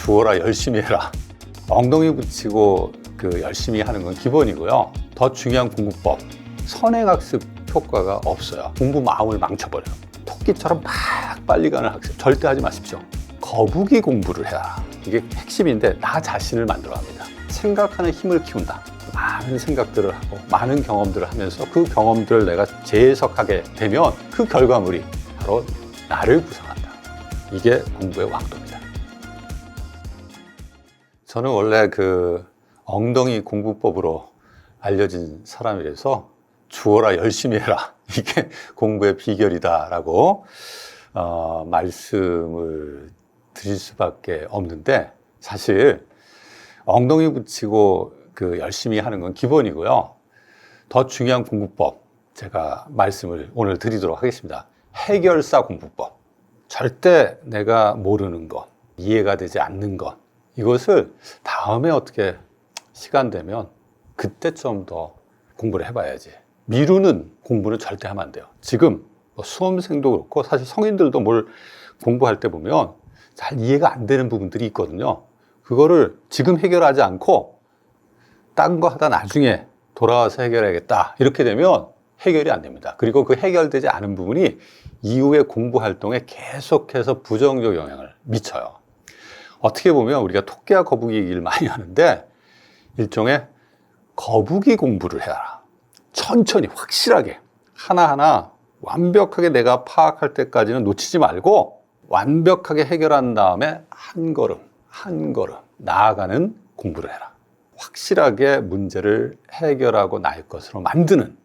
주어라 열심히 해라. 엉덩이 붙이고 열심히 하는 건 기본이고요. 더 중요한 공부법, 선행학습 효과가 없어요. 공부 마음을 망쳐버려요. 토끼처럼 막 빨리 가는 학습 절대 하지 마십시오. 거북이 공부를 해라. 이게 핵심인데 나 자신을 만들어갑니다. 생각하는 힘을 키운다. 많은 생각들을 하고 많은 경험들을 하면서 그 경험들을 내가 재해석하게 되면 그 결과물이 바로 나를 구성한다. 이게 공부의 왕도입니다. 저는 원래 엉덩이 공부법으로 알려진 사람이라서 주어라 열심히 해라. 이게 공부의 비결이다라고 말씀을 드릴 수밖에 없는데, 사실 엉덩이 붙이고 열심히 하는 건 기본이고요. 더 중요한 공부법 제가 말씀을 오늘 드리도록 하겠습니다. 해결사 공부법. 절대 내가 모르는 것, 이해가 되지 않는 것, 이것을 다음에 어떻게 시간 되면 그때 좀 더 공부를 해봐야지. 미루는 공부는 절대 하면 안 돼요. 지금 수험생도 그렇고 사실 성인들도 뭘 공부할 때 보면 잘 이해가 안 되는 부분들이 있거든요. 그거를 지금 해결하지 않고 딴 거 하다 나중에 돌아와서 해결해야겠다, 이렇게 되면 해결이 안 됩니다. 그리고 그 해결되지 않은 부분이 이후의 공부 활동에 계속해서 부정적 영향을 미쳐요. 어떻게 보면 우리가 토끼와 거북이 얘기를 많이 하는데, 일종의 거북이 공부를 해라. 천천히 확실하게 하나하나 완벽하게 내가 파악할 때까지는 놓치지 말고 완벽하게 해결한 다음에 한 걸음 한 걸음 나아가는 공부를 해라. 확실하게 문제를 해결하고 나의 것으로 만드는,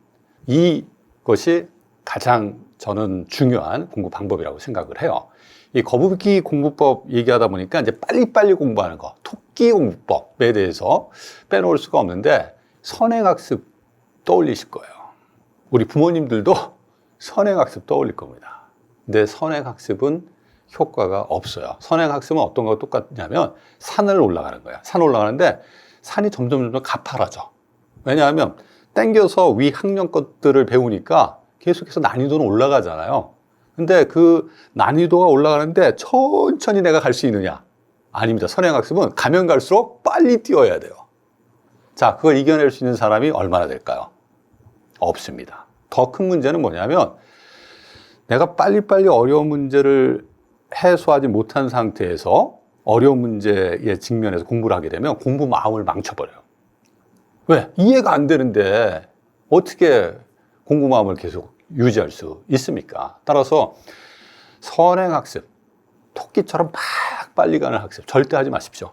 이것이 가장 저는 중요한 공부 방법이라고 생각을 해요. 이 거북이 공부법 얘기하다 보니까 이제 빨리빨리 공부하는 거, 토끼 공부법에 대해서 빼놓을 수가 없는데, 선행학습 떠올리실 거예요. 우리 부모님들도 선행학습 떠올릴 겁니다. 근데 선행학습은 효과가 없어요. 선행학습은 어떤 거가 똑같냐면 산을 올라가는 거야. 산 올라가는데 산이 점점 가파라져. 왜냐하면 땡겨서 위 학년 것들을 배우니까 계속해서 난이도는 올라가잖아요. 근데 그 난이도가 올라가는데 천천히 내가 갈 수 있느냐? 아닙니다. 선행학습은 가면 갈수록 빨리 뛰어야 돼요. 자, 그걸 이겨낼 수 있는 사람이 얼마나 될까요? 없습니다. 더 큰 문제는 뭐냐면, 내가 빨리빨리 어려운 문제를 해소하지 못한 상태에서 어려운 문제에 직면해서 공부를 하게 되면 공부 마음을 망쳐버려요. 왜? 이해가 안 되는데 어떻게 공부 마음을 계속 유지할 수 있습니까? 따라서 선행학습, 토끼처럼 막 빨리 가는 학습 절대 하지 마십시오.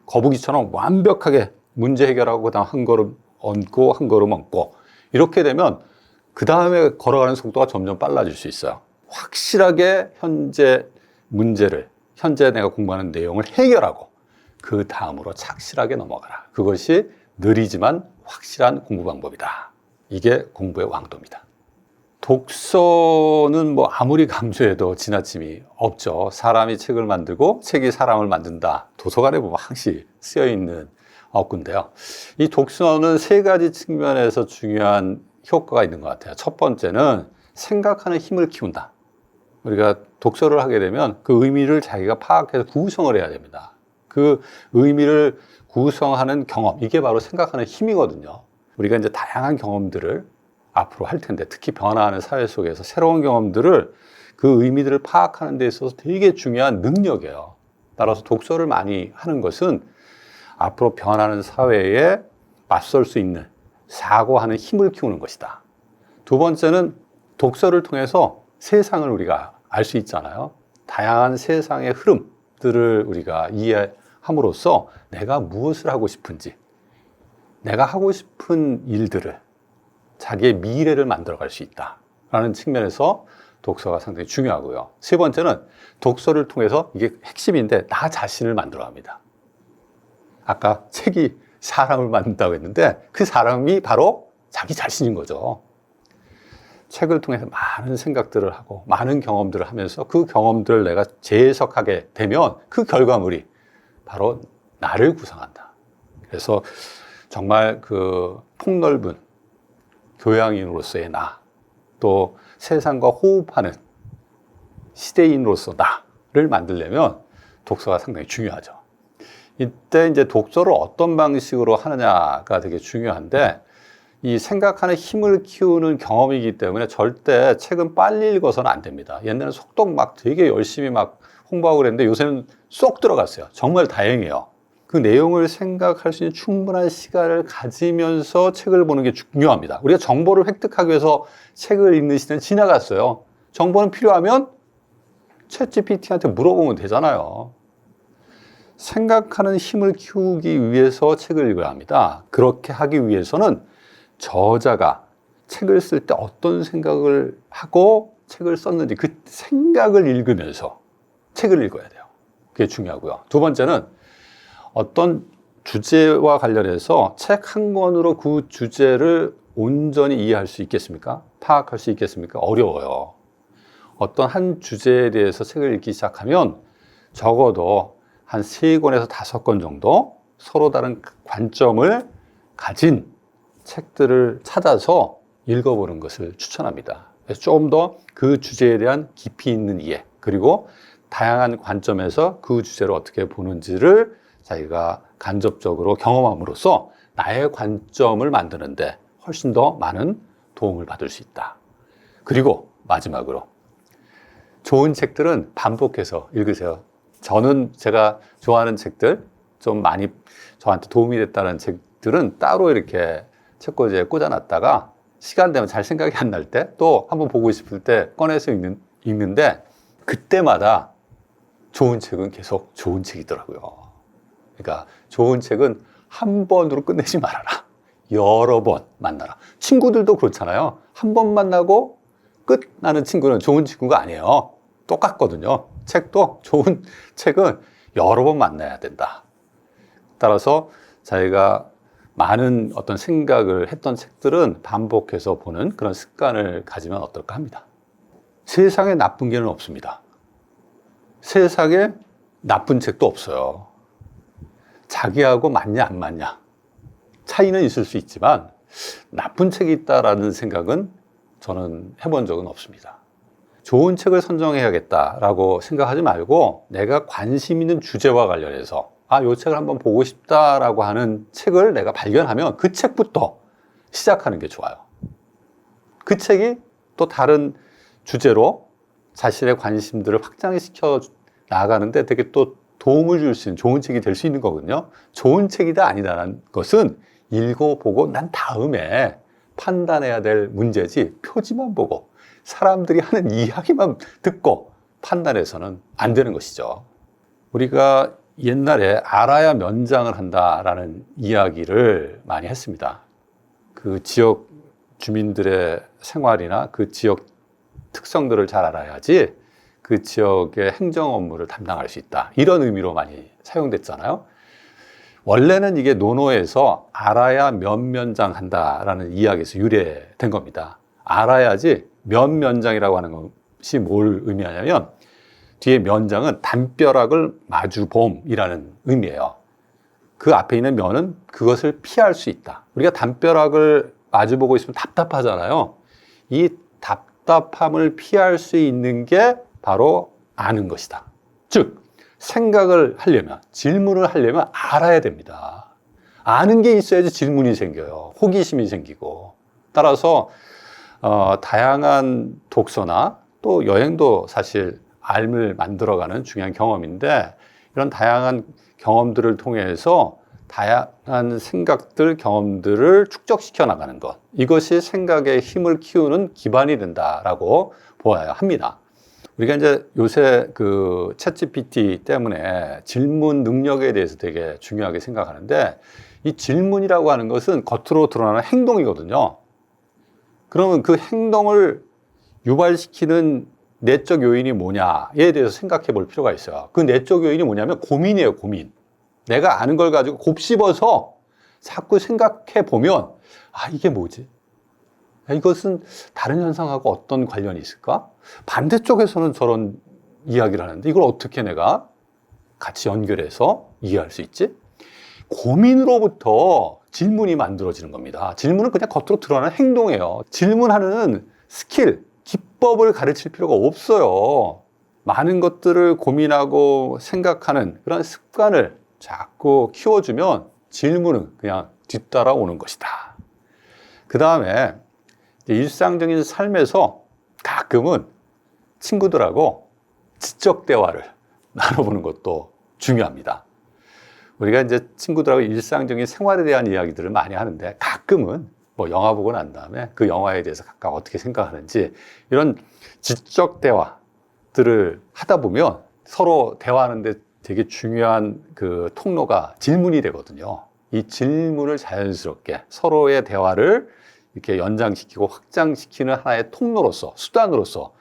거북이처럼 완벽하게 문제 해결하고 그다음 한 걸음 얹고 한 걸음 얹고, 이렇게 되면 그 다음에 걸어가는 속도가 점점 빨라질 수 있어요. 확실하게 현재 문제를, 현재 내가 공부하는 내용을 해결하고 그 다음으로 착실하게 넘어가라. 그것이 느리지만 확실한 공부 방법이다. 이게 공부의 왕도입니다. 독서는 아무리 강조해도 지나침이 없죠. 사람이 책을 만들고 책이 사람을 만든다. 도서관에 보면 항시 쓰여 있는 어구인데요. 이 독서는 세 가지 측면에서 중요한 효과가 있는 것 같아요. 첫 번째는 생각하는 힘을 키운다. 우리가 독서를 하게 되면 그 의미를 자기가 파악해서 구성을 해야 됩니다. 그 의미를 구성하는 경험, 이게 바로 생각하는 힘이거든요. 우리가 이제 다양한 경험들을 앞으로 할 텐데, 특히 변화하는 사회 속에서 새로운 경험들을, 그 의미들을 파악하는 데 있어서 되게 중요한 능력이에요. 따라서 독서를 많이 하는 것은 앞으로 변하는 사회에 맞설 수 있는 사고하는 힘을 키우는 것이다. 두 번째는 독서를 통해서 세상을 우리가 알 수 있잖아요. 다양한 세상의 흐름들을 우리가 이해함으로써 내가 무엇을 하고 싶은지, 내가 하고 싶은 일들을, 자기의 미래를 만들어갈 수 있다라는 측면에서 독서가 상당히 중요하고요. 세 번째는 독서를 통해서, 이게 핵심인데, 나 자신을 만들어갑니다. 아까 책이 사람을 만든다고 했는데 그 사람이 바로 자기 자신인 거죠. 책을 통해서 많은 생각들을 하고 많은 경험들을 하면서 그 경험들을 내가 재해석하게 되면 그 결과물이 바로 나를 구성한다. 그래서 정말 폭넓은 교양인으로서의 나, 또 세상과 호흡하는 시대인으로서 나를 만들려면 독서가 상당히 중요하죠. 이때 이제 독서를 어떤 방식으로 하느냐가 되게 중요한데, 이 생각하는 힘을 키우는 경험이기 때문에 절대 책은 빨리 읽어서는 안 됩니다. 옛날에는 속독 막 되게 열심히 막 홍보하고 그랬는데 요새는 쏙 들어갔어요. 정말 다행이에요. 그 내용을 생각할 수 있는 충분한 시간을 가지면서 책을 보는 게 중요합니다. 우리가 정보를 획득하기 위해서 책을 읽는 시대는 지나갔어요. 정보는 필요하면 챗GPT한테 물어보면 되잖아요. 생각하는 힘을 키우기 위해서 책을 읽어야 합니다. 그렇게 하기 위해서는 저자가 책을 쓸 때 어떤 생각을 하고 책을 썼는지 그 생각을 읽으면서 책을 읽어야 돼요. 그게 중요하고요. 두 번째는 어떤 주제와 관련해서 책 한 권으로 그 주제를 온전히 이해할 수 있겠습니까? 파악할 수 있겠습니까? 어려워요. 어떤 한 주제에 대해서 책을 읽기 시작하면 적어도 한 3권에서 5권 정도 서로 다른 관점을 가진 책들을 찾아서 읽어보는 것을 추천합니다. 그래서 좀 더 그 주제에 대한 깊이 있는 이해, 그리고 다양한 관점에서 그 주제를 어떻게 보는지를 자기가 간접적으로 경험함으로써 나의 관점을 만드는데 훨씬 더 많은 도움을 받을 수 있다. 그리고 마지막으로 좋은 책들은 반복해서 읽으세요. 저는 제가 좋아하는 책들, 좀 많이 저한테 도움이 됐다는 책들은 따로 이렇게 책꽂이에 꽂아놨다가 시간 되면 잘 생각이 안 날 때 또 한번 보고 싶을 때 꺼내서 읽는데 그때마다 좋은 책은 계속 좋은 책이더라고요. 그러니까 좋은 책은 한 번으로 끝내지 말아라. 여러 번 만나라. 친구들도 그렇잖아요. 한 번 만나고 끝 나는 친구는 좋은 친구가 아니에요. 똑같거든요. 책도 좋은 책은 여러 번 만나야 된다. 따라서 자기가 많은 어떤 생각을 했던 책들은 반복해서 보는 그런 습관을 가지면 어떨까 합니다. 세상에 나쁜 게는 없습니다. 세상에 나쁜 책도 없어요. 자기하고 맞냐 안 맞냐 차이는 있을 수 있지만 나쁜 책이 있다라는 생각은 저는 해본 적은 없습니다. 좋은 책을 선정해야겠다라고 생각하지 말고 내가 관심 있는 주제와 관련해서 이 책을 한번 보고 싶다라고 하는 책을 내가 발견하면 그 책부터 시작하는 게 좋아요. 그 책이 또 다른 주제로 자신의 관심들을 확장시켜 나가는데 되게 또 도움을 줄 수 있는 좋은 책이 될 수 있는 거거든요. 좋은 책이다 아니다라는 것은 읽어보고 난 다음에 판단해야 될 문제지 표지만 보고 사람들이 하는 이야기만 듣고 판단해서는 안 되는 것이죠. 우리가 옛날에 알아야 면장을 한다라는 이야기를 많이 했습니다. 그 지역 주민들의 생활이나 그 지역 특성들을 잘 알아야지 그 지역의 행정 업무를 담당할 수 있다. 이런 의미로 많이 사용됐잖아요. 원래는 이게 논어에서 알아야 면장한다라는 이야기에서 유래된 겁니다. 알아야지 면장이라고 하는 것이 뭘 의미하냐면 뒤에 면장은 담벼락을 마주봄이라는 의미예요. 그 앞에 있는 면은 그것을 피할 수 있다. 우리가 담벼락을 마주보고 있으면 답답하잖아요. 이 답답함을 피할 수 있는 게 바로 아는 것이다. 즉 생각을 하려면, 질문을 하려면 알아야 됩니다. 아는 게 있어야지 질문이 생겨요. 호기심이 생기고. 따라서 다양한 독서나 또 여행도 사실 삶을 만들어가는 중요한 경험인데 이런 다양한 경험들을 통해서 다양한 생각들, 경험들을 축적시켜 나가는 것, 이것이 생각의 힘을 키우는 기반이 된다라고 보아야 합니다. 우리가 이제 요새 그 챗GPT 때문에 질문 능력에 대해서 되게 중요하게 생각하는데 이 질문이라고 하는 것은 겉으로 드러나는 행동이거든요. 그러면 그 행동을 유발시키는 내적 요인이 뭐냐에 대해서 생각해 볼 필요가 있어요. 그 내적 요인이 뭐냐면 고민이에요, 고민. 내가 아는 걸 가지고 곱씹어서 자꾸 생각해 보면 이게 뭐지? 이것은 다른 현상하고 어떤 관련이 있을까? 반대쪽에서는 저런 이야기를 하는데 이걸 어떻게 내가 같이 연결해서 이해할 수 있지? 고민으로부터 질문이 만들어지는 겁니다. 질문은 그냥 겉으로 드러나는 행동이에요. 질문하는 스킬, 기법을 가르칠 필요가 없어요. 많은 것들을 고민하고 생각하는 그런 습관을 자꾸 키워주면 질문은 그냥 뒤따라오는 것이다. 그 다음에 일상적인 삶에서 가끔은 친구들하고 지적 대화를 나눠보는 것도 중요합니다. 우리가 이제 친구들하고 일상적인 생활에 대한 이야기들을 많이 하는데 가끔은 뭐 영화 보고 난 다음에 그 영화에 대해서 각각 어떻게 생각하는지 이런 지적 대화들을 하다 보면 서로 대화하는데 되게 중요한 그 통로가 질문이 되거든요. 이 질문을 자연스럽게 서로의 대화를 이렇게 연장시키고 확장시키는 하나의 통로로서, 수단으로서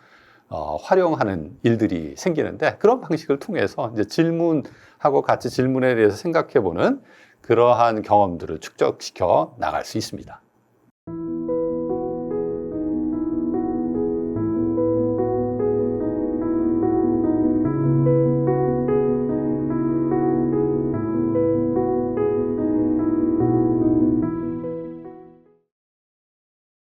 활용하는 일들이 생기는데, 그런 방식을 통해서 이제 질문하고 같이 질문에 대해서 생각해 보는 그러한 경험들을 축적시켜 나갈 수 있습니다.